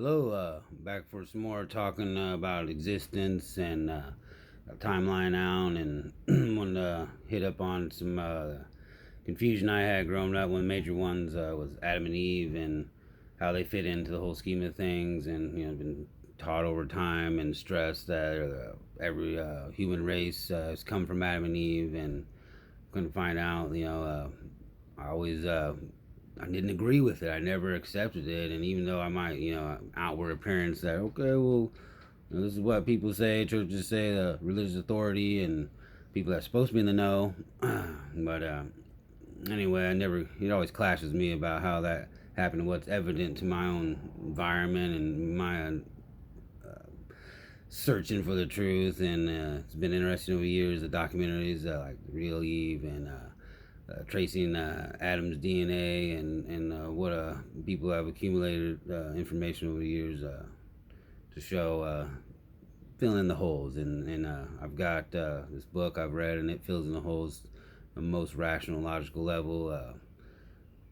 Hello, back for some more talking about existence and timeline out, and wanted to hit up on some confusion I had growing up. One of the major ones was Adam and Eve and how they fit into the whole scheme of things, and been taught over time and stressed that every human race has come from Adam and Eve, and couldn't find out. I always I didn't agree with it. I never accepted it, and even though I might, outward appearance that okay, well, this is what people say, churches say, the religious authority, and people that are supposed to be in the know. But anyway, I never. It always clashes me about how that happened and what's evident to my own environment and my searching for the truth. And it's been interesting over years. The documentaries like Real Eve and tracing Adam's DNA and what people have accumulated information over the years to show fill in the holes. And I've got this book I've read, and it fills in the holes the most rational, logical level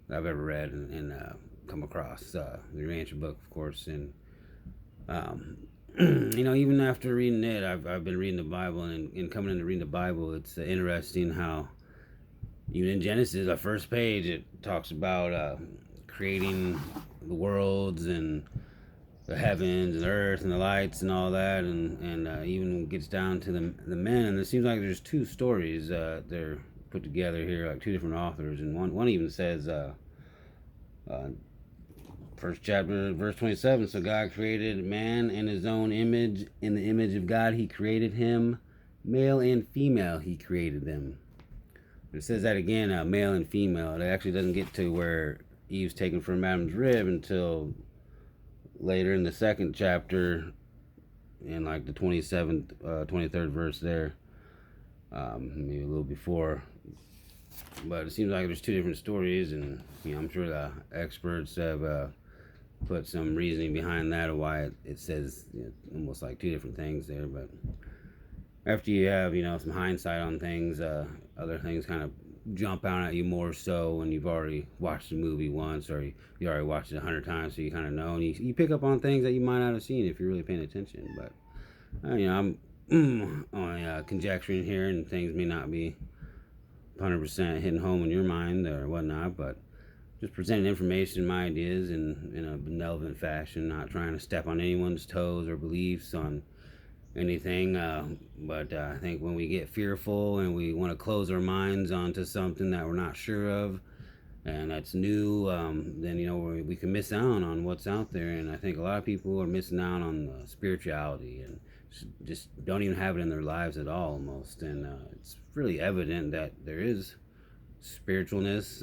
I've ever read and come across. The Rancher book, of course, and um, even after reading it, I've been reading the Bible, and coming into reading the Bible, it's interesting how even in Genesis, the first page, it talks about creating the worlds and the heavens and the earth and the lights and all that, and even gets down to the men. And it seems like there's two stories they're put together here, like two different authors, and one even says, uh, first chapter, verse 27. So God created man in His own image, in the image of God He created him, male and female He created them. It says that again, male and female. It actually doesn't get to where Eve's taken from Adam's rib until later in the second chapter, in like the 27th, 23rd verse there, maybe a little before. But it seems like there's two different stories, and I'm sure the experts have put some reasoning behind that of why it says almost like two different things there. But after you have some hindsight on things, other things kind of jump out at you more so when you've already watched the movie once, or you already watched it 100 times, so you kind of know, and you pick up on things that you might not have seen if you're really paying attention. But I'm only conjecturing here, and things may not be 100% hitting home in your mind or whatnot, but just presenting information, my ideas in a benevolent fashion, not trying to step on anyone's toes or beliefs on anything. But I think when we get fearful and we want to close our minds onto something that we're not sure of and that's new, then we can miss out on what's out there. And I think a lot of people are missing out on spirituality and just don't even have it in their lives at all, almost. And it's really evident that there is spiritualness.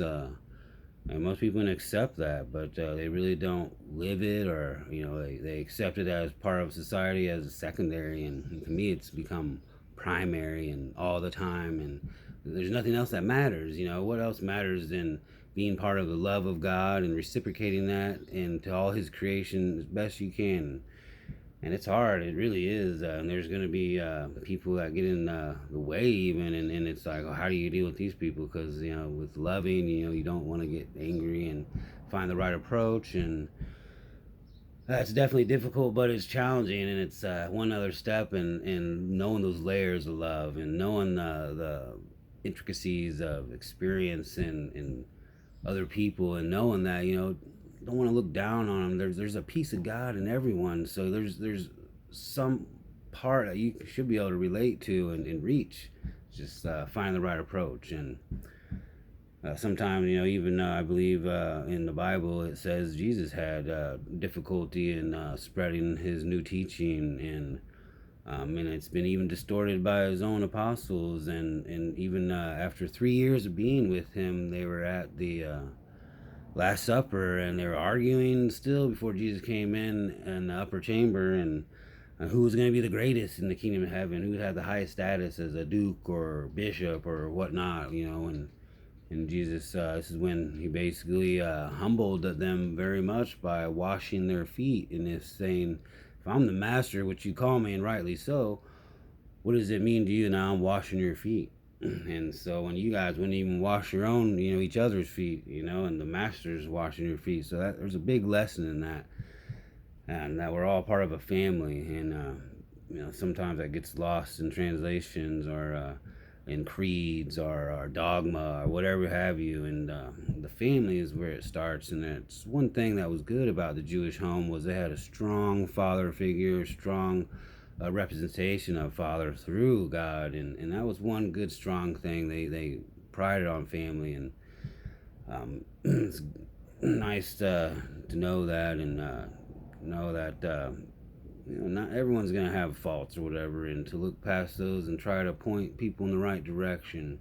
And most people can accept that, but they really don't live it, or they accept it as part of society as a secondary. And to me, it's become primary and all the time. And there's nothing else that matters. What else matters than being part of the love of God and reciprocating that into all His creation as best you can. And it's hard. It really is. And there's going to be people that get in the way, even, and it's like, oh, how do you deal with these people? Because with loving, you don't want to get angry and find the right approach, and that's definitely difficult, but it's challenging, and it's one other step in knowing those layers of love and knowing the intricacies of experience and other people, and knowing that don't want to look down on them. There's a piece of God in everyone, so there's some part that you should be able to relate to and reach. Just find the right approach. And sometimes even I believe in the Bible it says Jesus had difficulty in spreading His new teaching, and it's been even distorted by His own apostles, and even after 3 years of being with Him, they were at the Last Supper, and they were arguing still before Jesus came in the upper chamber, and who was going to be the greatest in the kingdom of heaven, who would have the highest status as a duke or bishop or whatnot, and Jesus, this is when He basically humbled them very much by washing their feet, and is saying, if I'm the master, which you call me, and rightly so, what does it mean to you now I'm washing your feet? And so when you guys wouldn't even wash your own, each other's feet, and the master's washing your feet. So there's a big lesson in that. and that we're all part of a family. And sometimes that gets lost in translations or in creeds or dogma or whatever have you. And the family is where it starts. And that's one thing that was good about the Jewish home was they had a strong father figure, strong representation of father through God, and that was one good strong thing. They prided on family, and it's nice to know that, and know that not everyone's gonna have faults or whatever, and to look past those and try to point people in the right direction.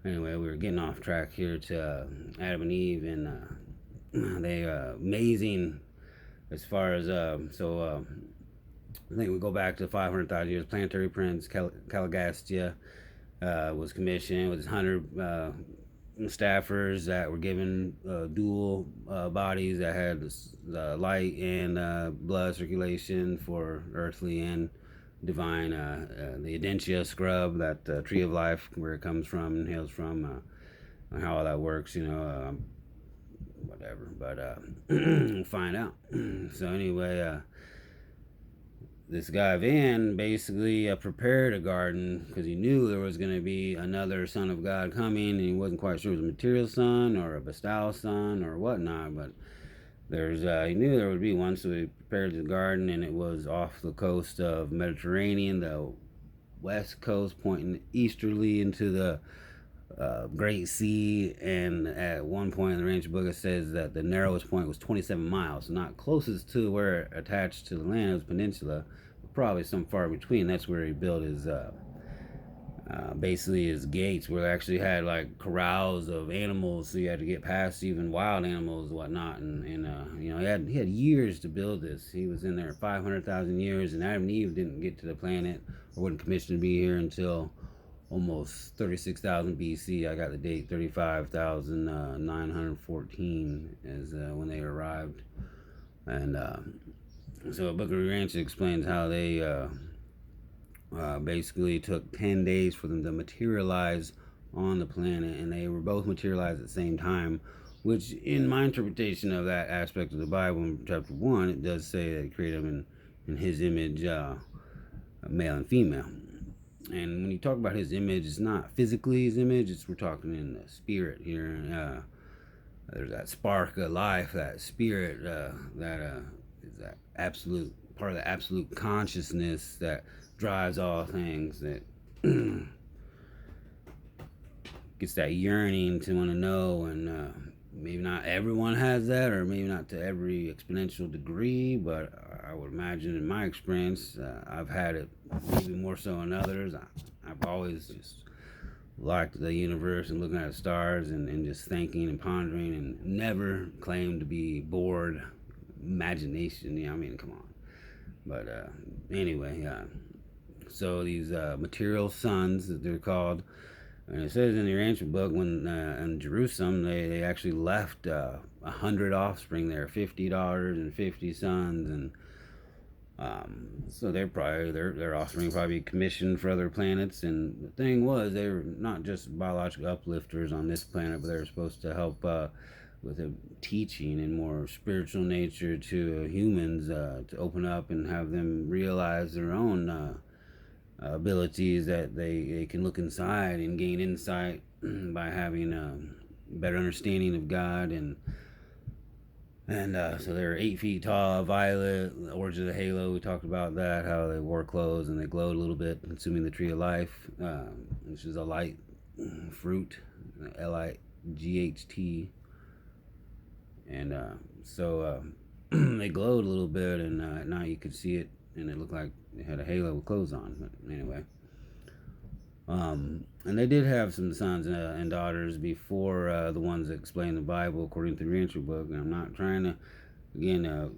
Anyway, we were getting off track here to Adam and Eve, and they amazing as far as I think we go back to 500,000 years. Planetary Prince Caligastia was commissioned with his 100 staffers that were given dual bodies that had light and blood circulation for earthly and divine. The Adentia scrub, that tree of life, where it comes from and hails from, how all that works, whatever. But we'll find out. So anyway, this guy Van basically prepared a garden because he knew there was going to be another son of God coming, and he wasn't quite sure it was a material son or a bestowal son or whatnot, but he knew there would be one, so he prepared the garden, and it was off the coast of Mediterranean, the west coast pointing easterly into the Great Sea. And at one point in the Range book, it says that the narrowest point was 27 miles, not closest to where it attached to the land. It was peninsula, but probably some far between. That's where he built his basically his gates, where they actually had like corrals of animals, so you had to get past even wild animals and whatnot. And he had years to build this. He was in there 500,000 years, and Adam and Eve didn't get to the planet or wasn't commissioned to be here until almost 36,000 BC. I got the date 35,914 is when they arrived. And so Book of Ranch explains how they basically took 10 days for them to materialize on the planet, and they were both materialized at the same time, which in my interpretation of that aspect of the Bible in chapter 1, it does say that he created them in his image, male and female. And when you talk about his image, it's not physically his image, we're talking in the spirit here. There's that spark of life, that spirit, that is that absolute part of the absolute consciousness that drives all things, that gets that yearning to want to know. And maybe not everyone has that, or maybe not to every exponential degree, but I would imagine in my experience, I've had it maybe more so than others. I've always just liked the universe and looking at the stars, and just thinking and pondering, and never claimed to be bored. Imagination, come on. But anyway, so these material sons, as they're called, and it says in the ancient book, when in Jerusalem, they actually left 100 offspring there, 50 daughters and 50 sons, and so their offspring probably commissioned for other planets. And the thing was, they were not just biological uplifters on this planet, but they were supposed to help with a teaching and more spiritual nature to humans, to open up and have them realize their own abilities, that they can look inside and gain insight by having a better understanding of God. And so they're 8 feet tall, violet, the origin of the halo. We talked about that, how they wore clothes and they glowed a little bit, consuming the tree of life, which is a light fruit, Light. And so they glowed a little bit, and at night you could see it, and it looked like they had a halo with clothes on. But anyway, and they did have some sons and daughters before the ones that explain the Bible according to the ancient book. And I'm not trying to, again,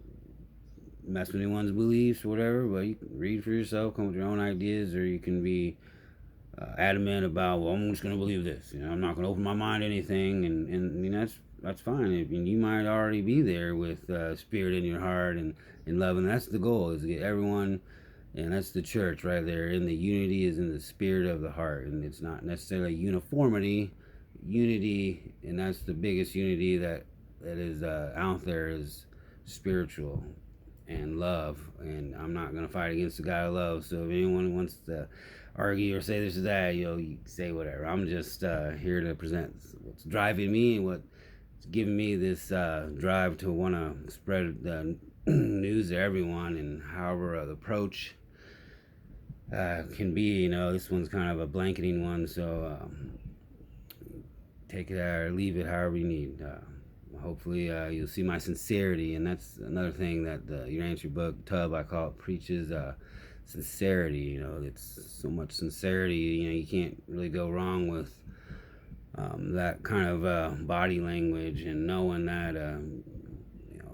mess with anyone's beliefs or whatever, but you can read for yourself, come with your own ideas, or you can be adamant about, well, I'm just going to believe this. I'm not going to open my mind to anything, and that's fine. You might already be there with spirit in your heart and love, and that's the goal, is to get everyone. And that's the church right there. And the unity is in the spirit of the heart. And it's not necessarily uniformity. Unity, and that's the biggest unity that is out there, is spiritual. and love. And I'm not gonna fight against the God of love. So if anyone wants to argue or say this or that, you say whatever. I'm just here to present what's driving me and what's giving me this drive to want to spread the news to everyone, and however the approach can be. This one's kind of a blanketing one, so take it or leave it however you need. Hopefully, you'll see my sincerity, and that's another thing that your answer book Tub, I call it, preaches sincerity. It's so much sincerity. You can't really go wrong with that kind of body language, and knowing that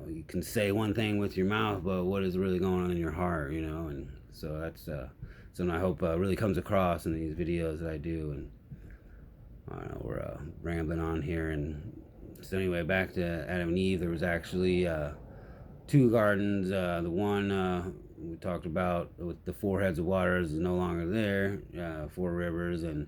you can say one thing with your mouth, but what is really going on in your heart, and so that's something I hope really comes across in these videos that I do. And I don't know, we're rambling on here. And so anyway, back to Adam and Eve. There was actually two gardens. The one we talked about with the four heads of waters is no longer there. Four rivers, and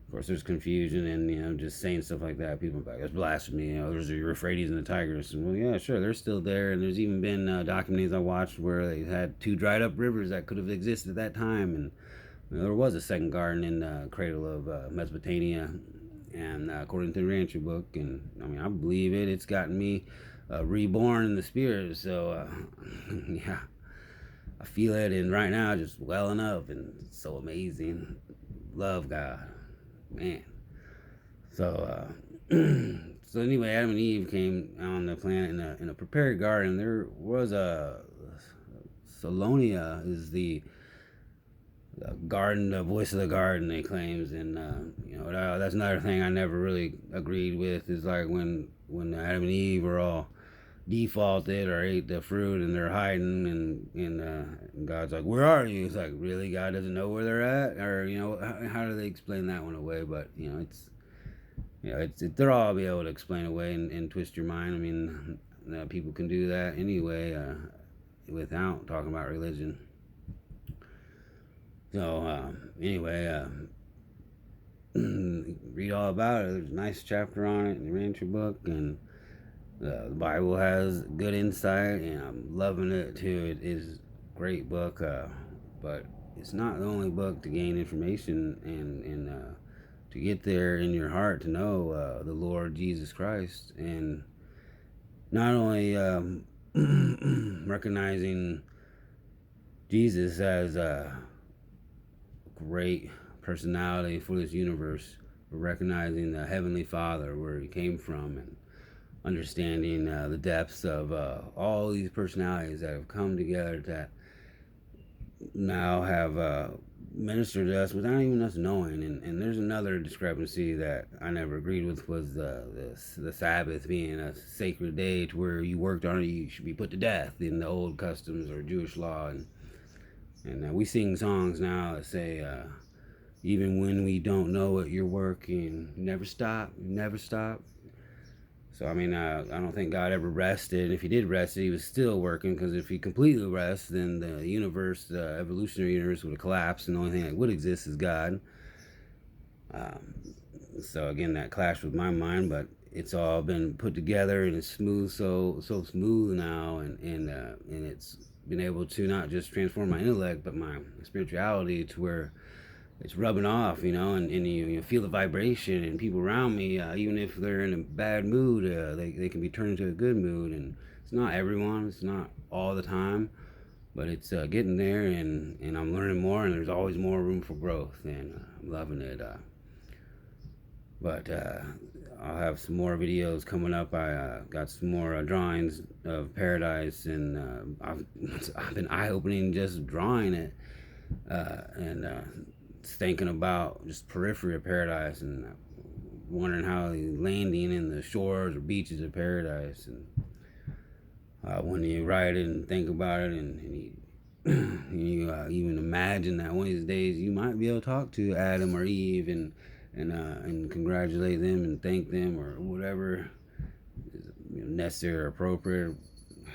of course there's confusion and just saying stuff like that. People are like, that's blasphemy. There's the Euphrates and the Tigris. And well, yeah, sure, they're still there. And there's even been documentaries I watched where they had two dried up rivers that could have existed at that time. And there was a second garden in the cradle of Mesopotamia, and according to the Rancher book, and I believe it. It's gotten me reborn in the spirit. So yeah, I feel it, and right now just welling up, and it's so amazing. Love God, man. So so anyway, Adam and Eve came on the planet in a prepared garden. There was a Salonia is the garden, the voice of the garden, they claims. And that's another thing I never really agreed with, is like when Adam and Eve were all defaulted or ate the fruit, and they're hiding, and God's like, where are you? It's like, really, God doesn't know where they're at? Or how do they explain that one away? But they're all be able to explain away and twist your mind. People can do that anyway, without talking about religion. So anyway, read all about it. There's a nice chapter on it in the Rancher book, and the Bible has good insight, and I'm loving it too. It is a great book, but it's not the only book to gain information and to get there in your heart to know the Lord Jesus Christ, and not only recognizing Jesus as great personality for this universe, but recognizing the Heavenly Father, where he came from, and understanding the depths of all these personalities that have come together that now have ministered to us without even us knowing. And there's another discrepancy that I never agreed with, was the Sabbath being a sacred day to where you worked on it, you should be put to death in the old customs or Jewish law. And we sing songs now that say, even when we don't know it, you're working. Never stop, never stop. So, I don't think God ever rested. If he did rest, he was still working, because if he completely rests, then the universe, the evolutionary universe, would have collapsed, and the only thing that would exist is God. So, again, that clashed with my mind, but it's all been put together, and it's smooth, so smooth now, and it's been able to not just transform my intellect, but my spirituality, to where it's rubbing off, and you feel the vibration, and people around me, even if they're in a bad mood, they can be turned into a good mood. And it's not everyone, it's not all the time, but it's getting there, and I'm learning more, and there's always more room for growth, and I'm loving it. But I'll have some more videos coming up. I got some more drawings of paradise, and I've been eye-opening just drawing it, and thinking about just periphery of paradise, and wondering how he's landing in the shores or beaches of paradise. And when you write it and think about it, and you even imagine that one of these days you might be able to talk to Adam or Eve and congratulate them and thank them, or whatever is necessary or appropriate,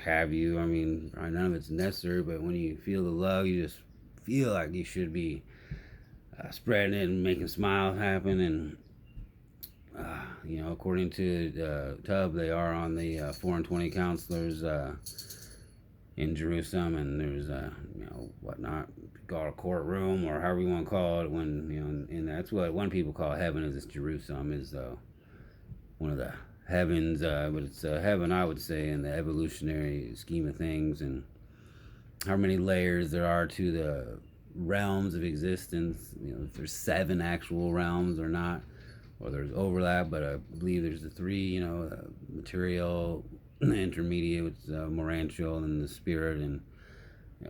have you. None of it's necessary, but when you feel the love, you just feel like you should be spreading it and making smiles happen. And according to Tub, they are on the 4 and 20 counselors in Jerusalem, and there's whatnot, call it a courtroom or however you want to call it. When and that's what one people call heaven, is this Jerusalem is one of the heavens, but it's heaven, I would say, in the evolutionary scheme of things, and how many layers there are to the realms of existence. If there's 7 actual realms or not, or there's overlap, but I believe there's the 3. Material, intermediate, which is morantial, and the spirit, and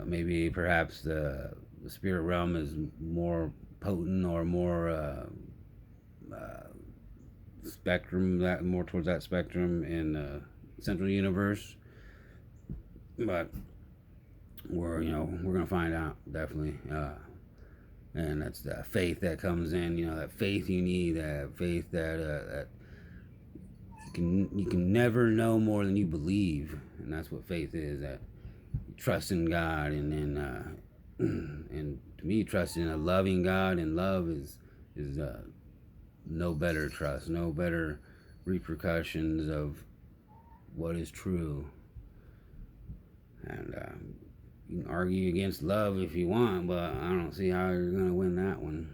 maybe perhaps the spirit realm is more potent or more spectrum, that more towards that spectrum in the central universe. But we're gonna find out, definitely. And that's the faith that comes in. That faith you need, that faith that you can never know more than you believe, and that's what faith is. That you trust in God, and then and to me, trusting in a loving God and love is no better trust, no better repercussions of what is true. And you can argue against love if you want, but I don't see how you're going to win that one.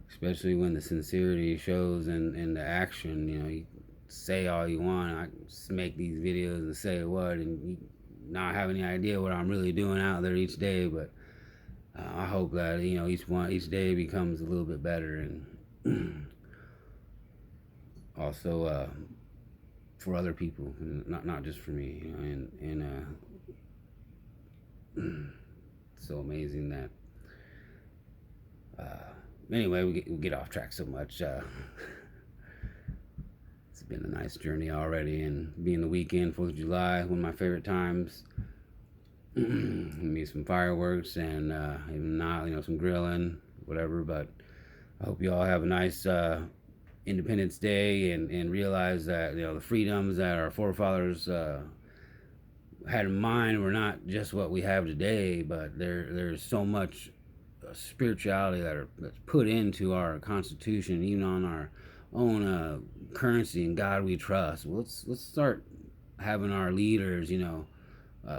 Especially when the sincerity shows in the action. You say all you want. I just make these videos and say what, and you not have any idea what I'm really doing out there each day. But I hope that each day becomes a little bit better, and also for other people, not just for me. And it's so amazing that. Anyway, we get off track so much. It's been a nice journey already, and being the weekend, 4th of July, one of my favorite times. Maybe some fireworks, and even not, some grilling, whatever. But I hope you all have a nice Independence Day, and realize that the freedoms that our forefathers had in mind were not just what we have today, but there's so much spirituality that's put into our Constitution, even on our own currency and God we trust. Let's start having our leaders,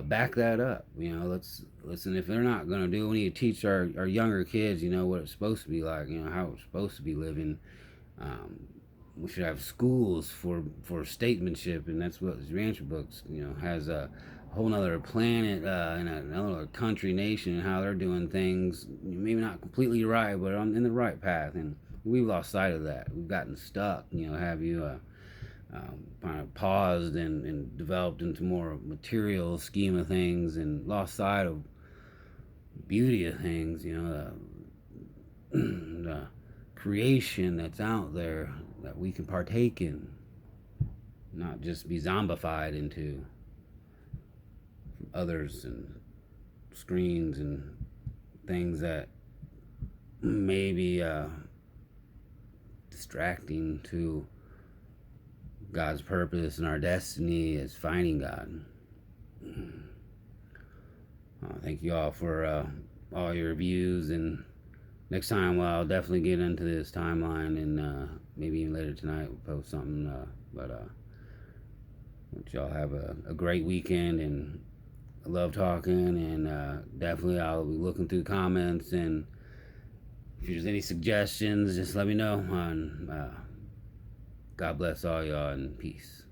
back that up. Let's listen. If they're not going to do it, we need to teach our younger kids, what it's supposed to be like, how it's supposed to be living. We should have schools for statesmanship, and that's what the Rancher books, has a whole nother planet in another country, nation, and how they're doing things. Maybe not completely right, but in the right path, and we've lost sight of that. We've gotten stuck. Have you kind of paused and developed into more material scheme of things, and lost sight of beauty of things. The creation that's out there that we can partake in, not just be zombified into others and screens and things that may be distracting to God's purpose and our destiny is finding God. Thank you all for all your reviews, and next time I'll definitely get into this timeline, and maybe even later tonight we'll post something. But want y'all have a great weekend, and I love talking, and definitely I'll be looking through comments, and if there's any suggestions, just let me know. God bless all y'all, and peace.